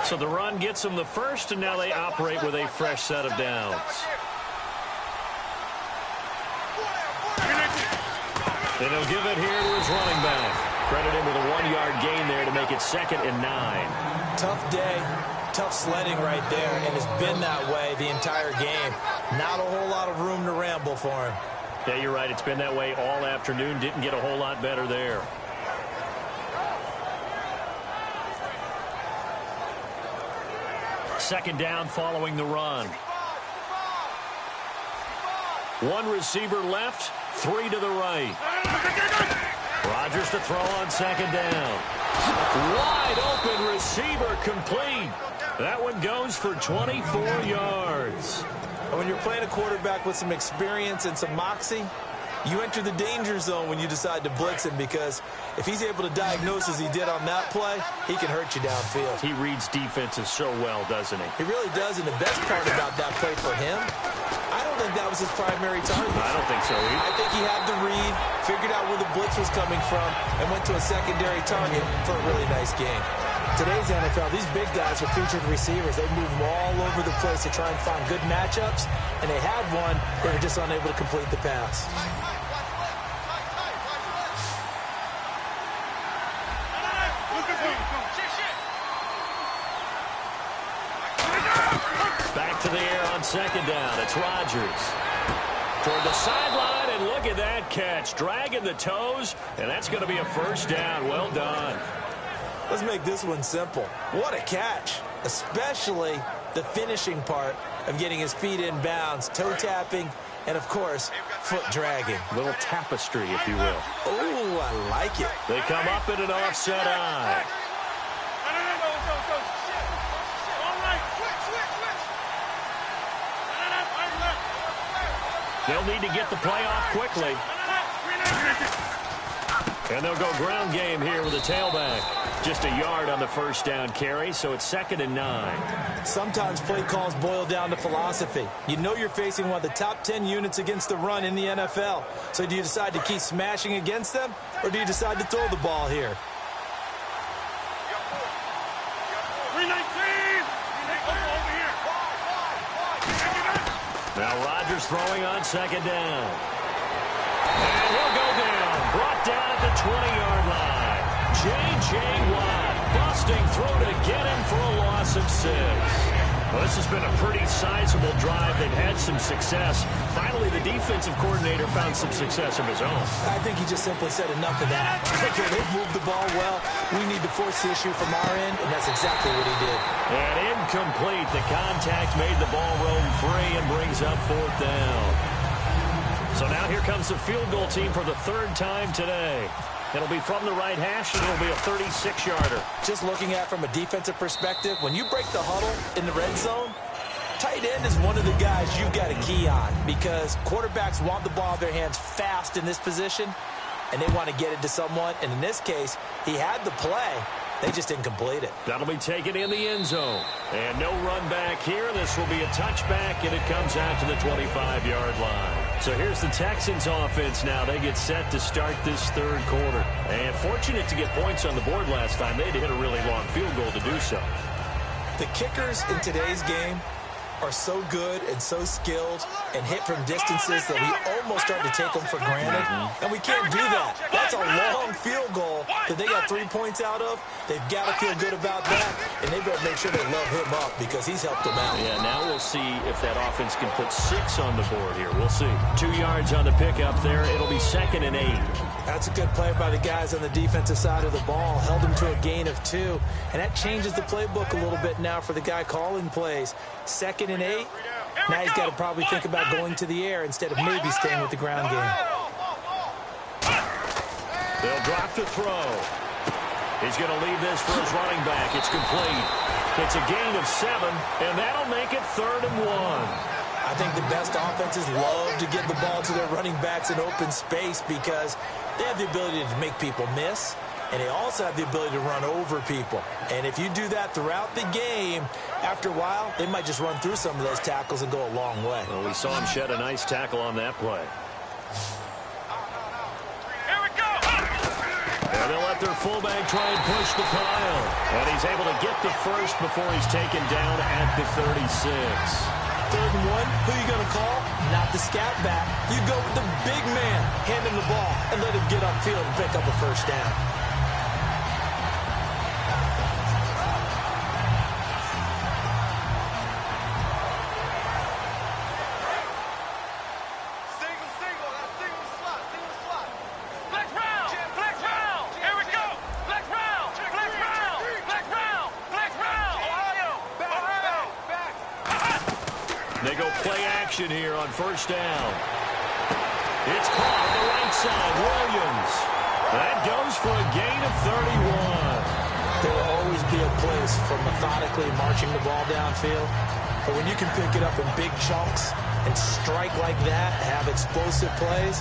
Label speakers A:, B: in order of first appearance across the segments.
A: So the run gets them the first, and now they operate with a fresh set of downs. And he'll give it here to his running back. Credit him with a 1-yard gain there to make it 2nd and 9.
B: Tough day, tough sledding right there, and it's been that way the entire game. Not a whole lot of room to ramble for him.
A: Yeah, you're right. It's been that way all afternoon. Didn't get a whole lot better there. Second down following the run. 1 receiver left, 3 to the right. Rodgers to throw on 2nd down. Wide open receiver complete. That one goes for 24 yards.
B: When you're playing a quarterback with some experience and some moxie, you enter the danger zone when you decide to blitz him, because if he's able to diagnose as he did on that play, he can hurt you downfield.
A: He reads defenses so well, doesn't he?
B: He really does, and the best part about that play for him, I don't think that was his primary target.
A: I don't think so either.
B: I think he had the read, figured out where the blitz was coming from, and went to a secondary target for a really nice game. Today's NFL, these big guys are featured receivers. They move them all over the place to try and find good matchups, and they had one. They were just unable to complete the pass.
A: Back to the air on 2nd down. It's Rodgers. Toward the sideline, and look at that catch. Dragging the toes, and that's going to be a 1st down. Well done.
B: Let's make this one simple. What a catch, especially the finishing part of getting his feet in bounds, toe tapping, and, of course, foot dragging.
A: Little tapestry, if you will.
B: Oh, I like it.
A: They come up in an offset eye. They'll need to get the play off quickly. And they'll go ground game here with a tailback. Just a yard on the 1st down carry, so it's 2nd and 9.
B: Sometimes play calls boil down to philosophy. You know you're facing one of the top 10 units against the run in the NFL. So do you decide to keep smashing against them, or do you decide to throw the ball here?
A: Now Rodgers throwing on 2nd down. And he'll go down. Brought down at the 20-yard line. J.J. Watt busting through to get him for a loss of 6. Well, this has been a pretty sizable drive. They've had some success. Finally, the defensive coordinator found some success of his own.
B: I think he just simply said enough of that. Okay, they've moved the ball well. We need to force the issue from our end, and that's exactly what he did.
A: And incomplete. The contact made the ball roam free and brings up 4th down. So now here comes the field goal team for the 3rd time today. It'll be from the right hash, and it'll be a 36-yarder.
B: Just looking at it from a defensive perspective, when you break the huddle in the red zone, tight end is one of the guys you've got a key on, because quarterbacks want the ball in their hands fast in this position, and they want to get it to someone. And in this case, he had the play. They just didn't complete it.
A: That'll be taken in the end zone. And no run back here. This will be a touchback, and it comes out to the 25-yard line. So here's the Texans offense now. They get set to start this 3rd quarter. And fortunate to get points on the board last time. They had to hit a really long field goal to do so.
B: The kickers in today's game are so good and so skilled and hit from distances that we almost start to take them for granted. And we can't do that. That's a long field goal that they got 3 points out of. They've got to feel good about that, and they better make sure they love him up, because he's helped them out.
A: Yeah, now we'll see if that offense can put 6 on the board here. We'll see. 2 yards on the pickup there. It'll be 2nd and 8.
B: That's a good play by the guys on the defensive side of the ball. Held them to a gain of 2, and that changes the playbook a little bit now for the guy calling plays. 2nd and 8. Now he's got to probably think about going to the air instead of maybe staying with the ground game.
A: They'll drop to throw. He's going to leave this for his running back. It's complete. It's a gain of 7, and that'll make it 3rd and 1.
B: I think the best offenses love to get the ball to their running backs in open space, because they have the ability to make people miss, and they also have the ability to run over people. And if you do that throughout the game, after a while, they might just run through some of those tackles and go a long way.
A: Well, we saw him shed a nice tackle on that play.
C: Here we go.
A: And And they'll let their fullback try and push the pile. And he's able to get the first before he's taken down at the 36.
B: 3rd and 1, who are you going to call? Not the scat back. You go with the big man, hand him the ball, and let him get upfield and pick up a first down.
A: They go play action here on 1st down. It's caught on the right side. Williams. That goes for a gain of 31.
B: There will always be a place for methodically marching the ball downfield. But when you can pick it up in big chunks and strike like that, have explosive plays,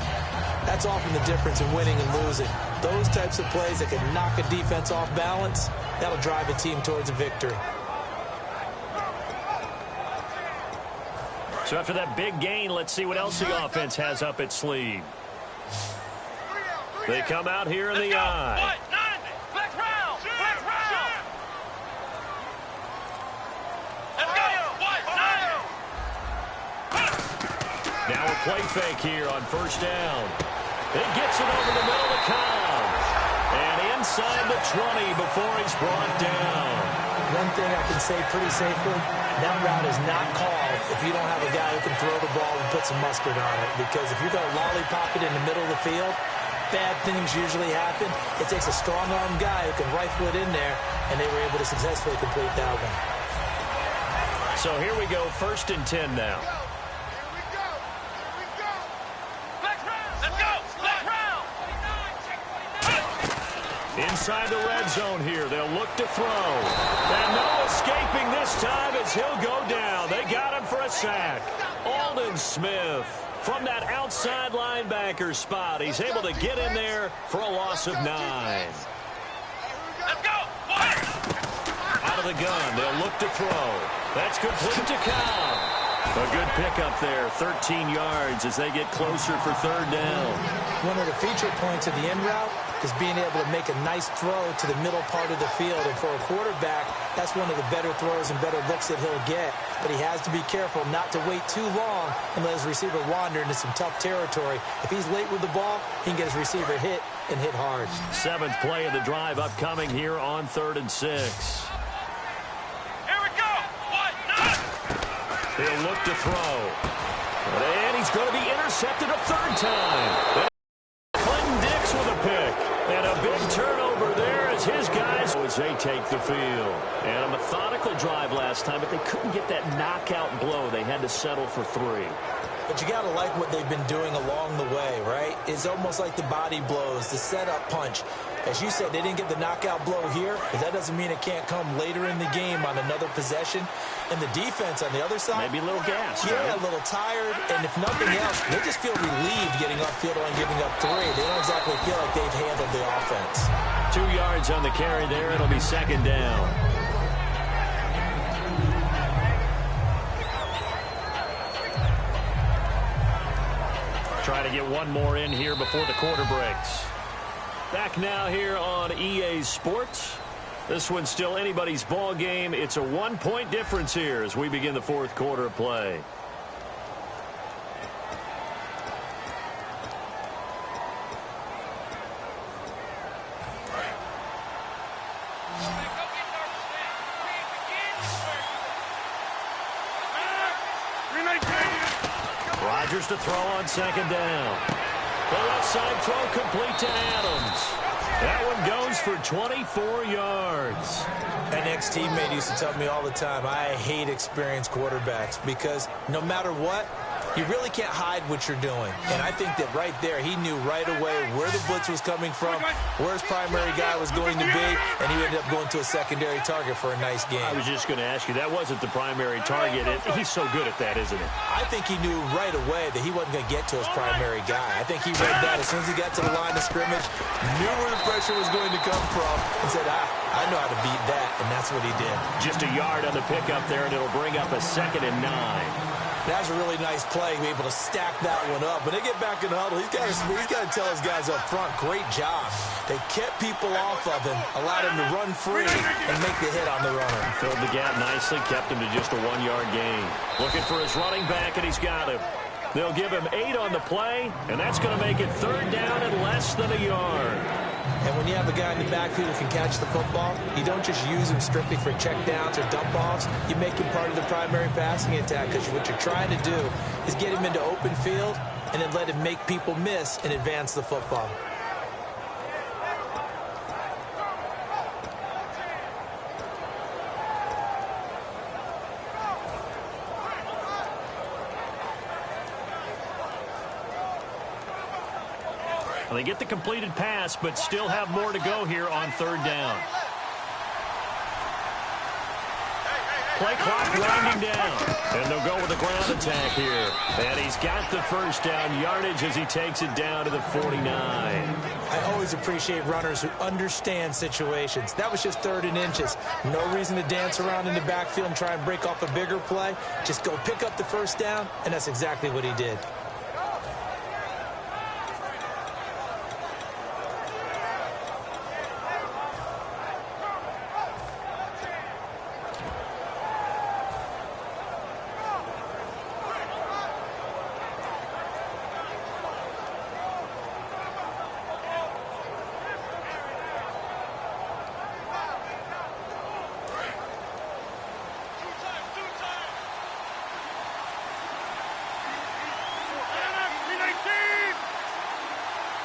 B: that's often the difference in winning and losing. Those types of plays that can knock a defense off balance, that'll drive a team towards a victory.
A: So after that big gain, let's see what else the offense has up its sleeve. They come out here in the eye. Now a play fake here on 1st down. It gets it over the middle of Cobb. And inside the 20 before he's brought down.
B: One thing I can say pretty safely, that route is not called if you don't have a guy who can throw the ball and put some mustard on it. Because if you're going to lollipop it in the middle of the field, bad things usually happen. It takes a strong-arm guy who can rifle it in there, and they were able to successfully complete that one.
A: So here we go, 1st and 10 now. Inside the red zone here. They'll look to throw. And no escaping this time as he'll go down. They got him for a sack. Aldon Smith from that outside linebacker spot. He's able to get in there for a loss of 9.
C: Let's go!
A: Out of the gun. They'll look to throw. That's complete to Cobb. A good pickup there, 13 yards as they get closer for 3rd down.
B: One of the feature points of the end route is being able to make a nice throw to the middle part of the field. And for a quarterback, that's one of the better throws and better looks that he'll get. But he has to be careful not to wait too long and let his receiver wander into some tough territory. If he's late with the ball, he can get his receiver hit and hit hard.
A: 7th play of the drive upcoming here on 3rd and 6. He'll look to throw. And he's going to be intercepted a 3rd time. Clinton Dix with a pick. And a big turnover there as his guys, as they take the field. And a methodical drive last time, but they couldn't get that knockout blow. They had to settle for 3.
B: But you got to like what they've been doing along the way, right? It's almost like the body blows, the setup punch. As you said, they didn't get the knockout blow here, but that doesn't mean it can't come later in the game on another possession. And the defense on the other side,
A: maybe a little gas.
B: Yeah,
A: right?
B: A little tired. And if nothing else, they just feel relieved getting upfield and giving up 3. They don't exactly feel like they've handled the offense.
A: 2 yards on the carry there. It'll be 2nd down. Try to get one more in here before the quarter breaks. Back now here on EA Sports. This one's still anybody's ball game. It's a 1-point difference here as we begin the 4th quarter of play. Rodgers to throw on 2nd down. The left side throw complete to Adams. That one goes for 24 yards.
B: An ex-teammate used to tell me all the time, I hate experienced quarterbacks because no matter what, you really can't hide what you're doing. And I think that right there, he knew right away where the blitz was coming from, where his primary guy was going to be, and he ended up going to a secondary target for a nice game.
A: I was just going to ask you, that wasn't the primary target. He's so good at that, isn't it?
B: I think he knew right away that he wasn't going to get to his primary guy. I think he read that as soon as he got to the line of scrimmage, knew where the pressure was going to come from, and said, I know how to beat that, and that's what he did.
A: Just a yard on the pickup there, and it'll bring up a 2nd and 9.
B: That's a really nice play, be able to stack that one up. When they get back in the huddle, he's got to tell his guys up front, great job. They kept people off of him, allowed him to run free and make the hit on the runner.
A: Filled the gap nicely, kept him to just a 1-yard gain. Looking for his running back, and he's got him. They'll give him 8 on the play, and that's going to make it 3rd down and less than a yard.
B: And when you have a guy in the backfield who can catch the football, you don't just use him strictly for check downs or dump offs. You make him part of the primary passing attack, because what you're trying to do is get him into open field and then let him make people miss and advance the football.
A: Well, they get the completed pass, but still have more to go here on 3rd down. Play clock winding down. And they'll go with a ground attack here. And he's got the 1st down yardage as he takes it down to the 49.
B: I always appreciate runners who understand situations. That was just 3rd and inches. No reason to dance around in the backfield and try and break off a bigger play. Just go pick up the 1st down, and that's exactly what he did.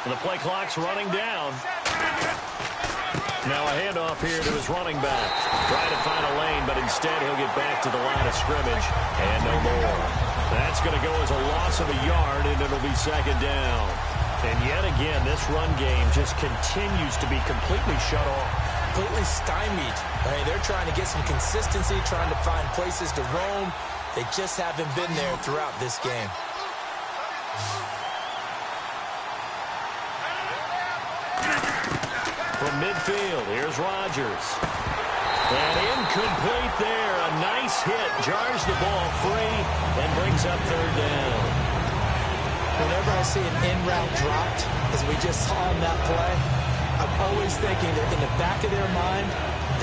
A: The play clock's running down. Now a handoff here to his running back. Trying to find a lane, but instead he'll get back to the line of scrimmage. And no more. That's going to go as a loss of a yard, and it'll be 2nd down. And yet again, this run game just continues to be completely shut off.
B: Completely stymied. They're trying to get some consistency, trying to find places to roam. They just haven't been there throughout this game.
A: From midfield, here's Rodgers. And incomplete there. A nice hit. Jars the ball free and brings up 3rd down.
B: Whenever I see an in-route dropped, as we just saw in that play, I'm always thinking that in the back of their mind,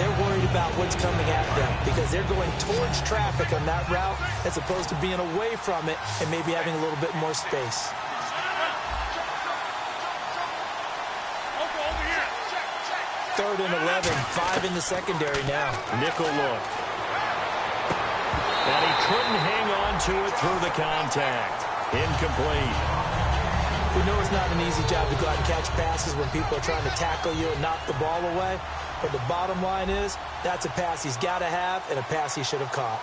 B: they're worried about what's coming at them because they're going towards traffic on that route as opposed to being away from it and maybe having a little bit more space. 3rd and 11, 5 in the secondary now.
A: Nickel look. And he couldn't hang on to it through the contact. Incomplete.
B: We know it's not an easy job to go out and catch passes when people are trying to tackle you and knock the ball away. But the bottom line is, that's a pass he's got to have and a pass he should have caught.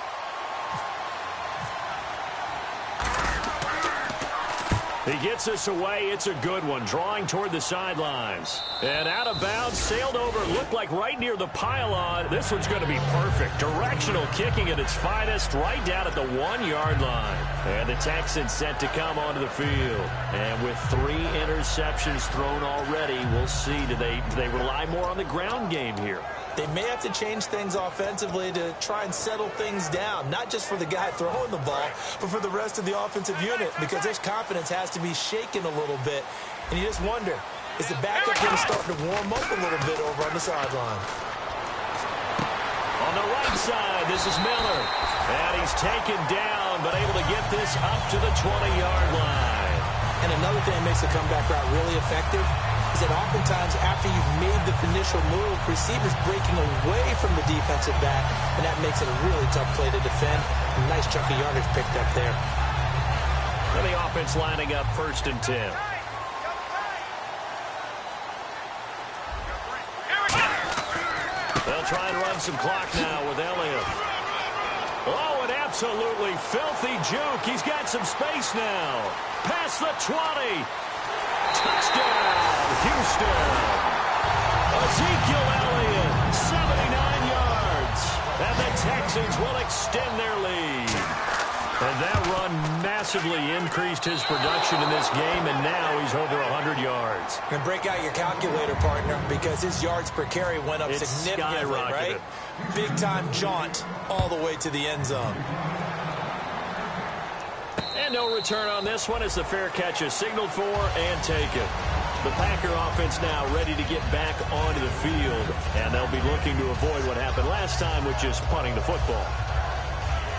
A: He gets us away. It's a good one. Drawing toward the sidelines. And out of bounds, sailed over. Looked like right near the pylon. This one's going to be perfect. Directional kicking at its finest right down at the 1-yard line. And the Texans set to come onto the field. And with 3 interceptions thrown already, we'll see. Do they rely more on the ground game here?
B: They may have to change things offensively to try and settle things down, not just for the guy throwing the ball, but for the rest of the offensive unit, because his confidence has to be shaken a little bit. And you just wonder, is the backup going to start to warm up a little bit over on the sideline?
A: On the right side, this is Miller. And he's taken down, but able to get this up to the 20-yard line.
B: And another thing that makes the comeback route really effective is that oftentimes after you've made the initial move, receivers breaking away from the defensive back, and that makes it a really tough play to defend. A nice chunk of yardage picked up there.
A: And the offense lining up 1st and 10. They'll try and run some clock now with Elliott. Oh, an absolutely filthy juke. He's got some space now. Past the 20. Touchdown, Houston. Ezekiel Elliott, 79 yards. And the Texans will extend their lead. And that run massively increased his production in this game, and now he's over 100 yards.
B: And break out your calculator, partner, because his yards per carry went up significantly, right? Big-time jaunt all the way to the end zone.
A: And no return on this one as the fair catch is signaled for and taken. The Packer offense now ready to get back onto the field, and they'll be looking to avoid what happened last time, which is punting the football.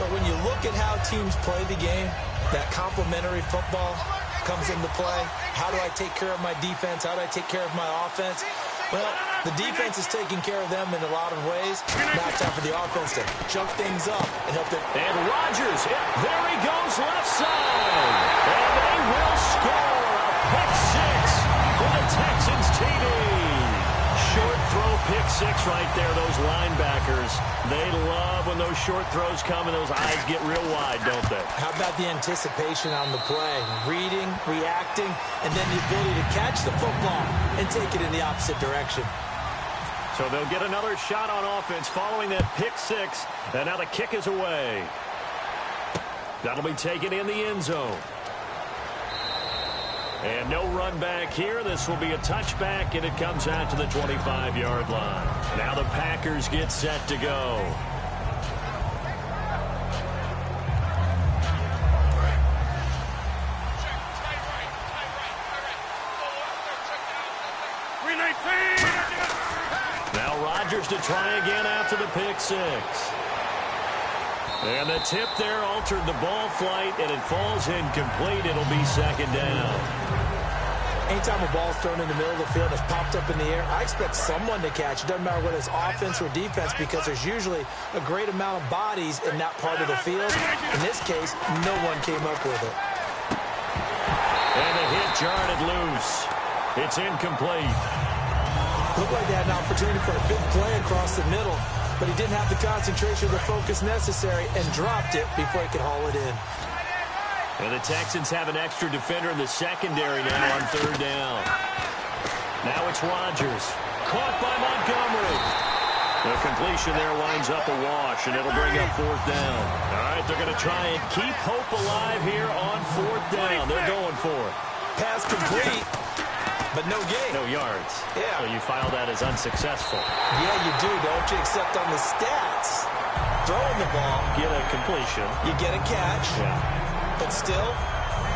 B: But when you look at how teams play the game, that complementary football comes into play. How do I take care of my defense? How do I take care of my offense? Well, the defense is taking care of them in a lot of ways. Now it's time for the offense to jump things up and help them.
A: And Rodgers, there he goes left side. And they will score a pick six for the Texans TD. Short throw pick six right there. Those linebackers, they love when those short throws come and those eyes get real wide, don't they?
B: How about the anticipation on the play? Reading, reacting, and then the ability to catch the football and take it in the opposite direction.
A: So they'll get another shot on offense following that pick six. And now the kick is away. That'll be taken in the end zone. And no run back here. This will be a touchback, and it comes out to the 25-yard line. Now the Packers get set to go. Now Rodgers to try again after the pick six. And the tip there altered the ball flight, and it falls incomplete. It'll be second down.
B: Anytime a ball's thrown in the middle of the field and it's popped up in the air, I expect someone to catch. It doesn't matter whether it's offense or defense, because there's usually a great amount of bodies in that part of the field. In this case, no one came up with it.
A: And the hit jarred it loose. It's incomplete.
B: Looked like they had an opportunity for a big play across the middle, but he didn't have the concentration or the focus necessary and dropped it before he could haul it in.
A: And the Texans have an extra defender in the secondary now on third down. Now it's Rodgers. Caught by Montgomery. The completion there winds up a wash, and it'll bring up fourth down. All right, they're going to try and keep hope alive here on fourth down. They're going for it.
B: Pass complete, but no gain.
A: No yards.
B: Yeah.
A: So you file that as unsuccessful.
B: Yeah, you do, don't you? Except on the stats. Throwing the ball.
A: Get a completion.
B: You get a catch.
A: Yeah.
B: But still,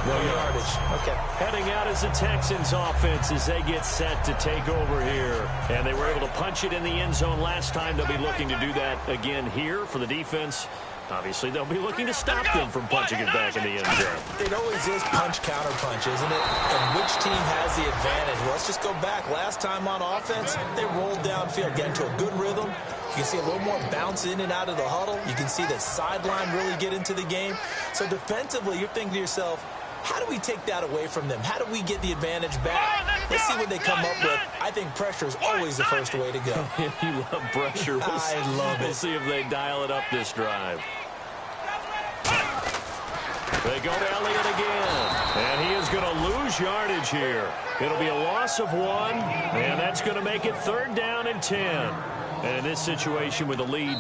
B: no yardage. Okay.
A: Heading out is the Texans offense as they get set to take over here. And they were able to punch it in the end zone last time. They'll be looking to do that again here for the defense. Obviously, they'll be looking to stop them from punching it back in the end zone.
B: It always is punch-counter-punch, isn't it? And which team has the advantage? Well, let's just go back. Last time on offense, they rolled downfield, get into a good rhythm. You can see a little more bounce in and out of the huddle. You can see the sideline really get into the game. So defensively, you're thinking to yourself, how do we take that away from them? How do we get the advantage back? Let's see what they come up with. I think pressure is always the first way to go.
A: You love pressure.
B: I love it.
A: We'll see if they dial it up this drive. They go to Elliott again. And he is going to lose yardage here. It'll be a loss of 1, and that's going to make it third down and 10. And in this situation with a lead,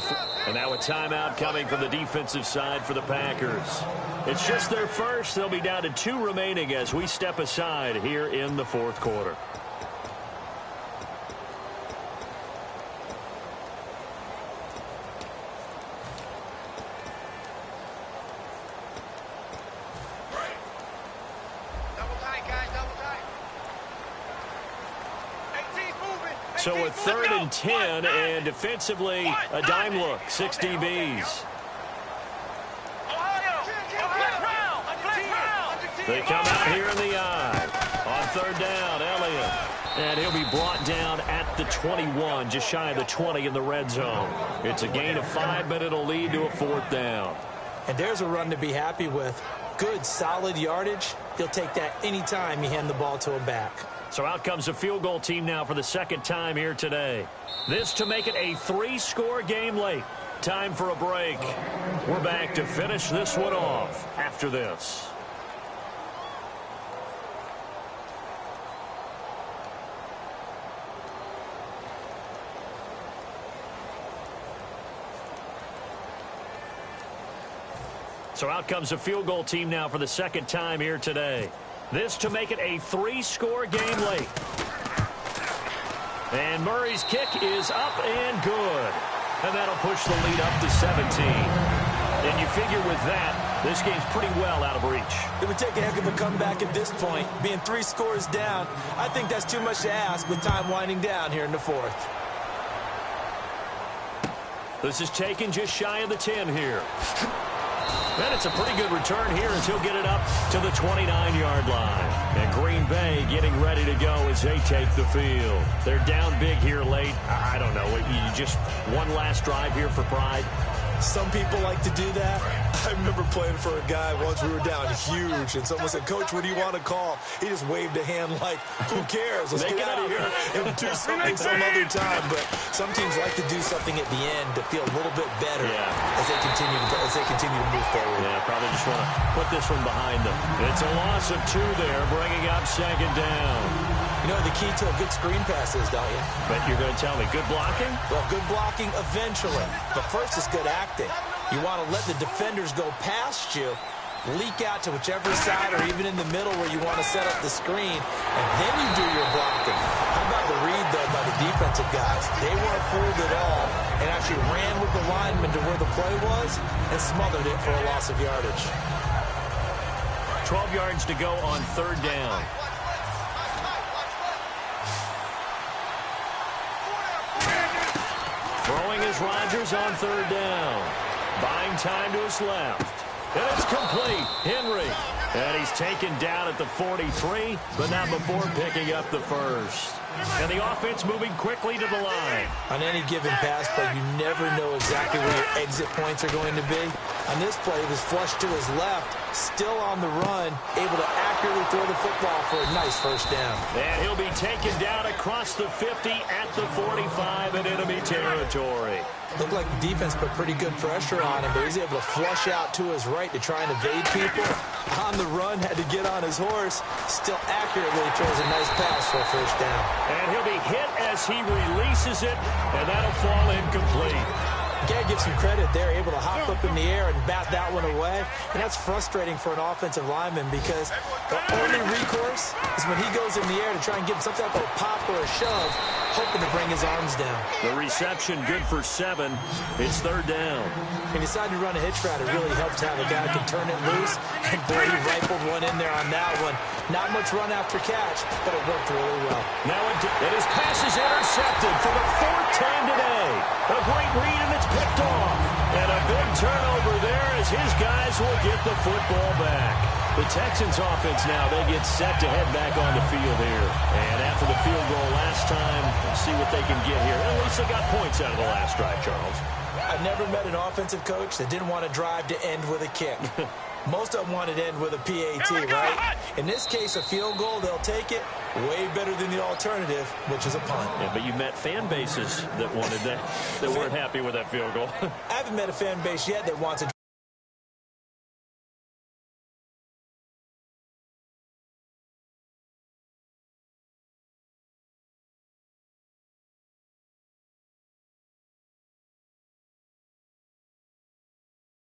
A: and now a timeout coming from the defensive side for the Packers. It's just their first. They'll be down to 2 remaining as we step aside here in the fourth quarter. So a third and 10, and defensively, a dime look, 6 DBs. They come out here in the eye. On third down, Elliott. And he'll be brought down at the 21, just shy of the 20 in the red zone. It's a gain of 5, but it'll lead to a fourth down.
B: And there's a run to be happy with. Good, solid yardage. He'll take that anytime you hand the ball to him back.
A: So out comes a field goal team now for the second time here today. This to make it a 3-score game late. Time for a break. We're back to finish this one off after this. So out comes a field goal team now for the second time here today. This to make it a 3-score game late. And Murray's kick is up and good. And that'll push the lead up to 17. And you figure with that, This game's pretty well out of reach.
B: It would take a heck of a comeback at this point. Being 3 scores down, I think that's too much to ask with time winding down here in the 4th.
A: This is taken just shy of the 10 here. And it's a pretty good return here as he'll get it up to the 29-yard line. And Green Bay getting ready to go as they take the field. They're down big here late. I don't know. You just one last drive here for pride.
B: Some people like to do that. I remember playing for a guy once. We were down huge, and someone said, "Coach, what do you want to call?" He just waved a hand like, "Who cares? Let's get out of here and do something some other time." But some teams like to do something at the end to feel a little bit better as they continue to move forward.
A: Yeah, probably just want to put this one behind them. It's a loss of 2 there, bringing up 2nd down.
B: You know the key to a good screen pass is, don't you?
A: But you're going to tell me, good blocking?
B: Well, good blocking eventually. But first is good acting. You want to let the defenders go past you, leak out to whichever side or even in the middle where you want to set up the screen, and then you do your blocking. How about the read, though, by the defensive guys? They weren't fooled at all and actually ran with the lineman to where the play was and smothered it for a loss of yardage.
A: 12 yards to go on 3rd down. Throwing is Rodgers on 3rd down. Buying time to his left. And it's complete. Henry. And he's taken down at the 43, but not before picking up the first. And the offense moving quickly to the line.
B: On any given pass play, you never know exactly where your exit points are going to be. On this play, it was flushed to his left, still on the run, able to accurately throw the football for a nice first down.
A: And he'll be taken down across the 50 at the 45 in enemy territory.
B: Looked like the defense put pretty good pressure on him, but he's able to flush out to his right to try and evade people. On the run, had to get on his horse. Still accurately throws a nice pass for a first down.
A: And he'll be hit as he releases it, and that'll fall incomplete.
B: You gotta give some credit there, able to hop up in the air and bat that one away. And that's frustrating for an offensive lineman because the only recourse is when he goes in the air to try and give him some type of a pop or a shove, hoping to bring his arms down.
A: The reception good for 7. It's 3rd down.
B: When you decide to run a hitch route, it really helps to have a guy who can turn it loose. And boy, he rifled one in there on that one. Not much run after catch, but it worked really well.
A: Now his pass is intercepted for the 4th time today. A great read, and it's picked off. And a big turnover there as his guys will get the football back. The Texans offense now, they get set to head back on the field here. And after the field goal last time, see what they can get here. At least they got points out of the last drive, Charles.
B: I've never met an offensive coach that didn't want to drive to end with a kick. Most of them wanted to end with a PAT, right? In this case, a field goal, they'll take it. Way better than the alternative, which is a punt.
A: Yeah, but you met fan bases that wanted that weren't happy with that field goal.
B: I haven't met a fan base yet that wants to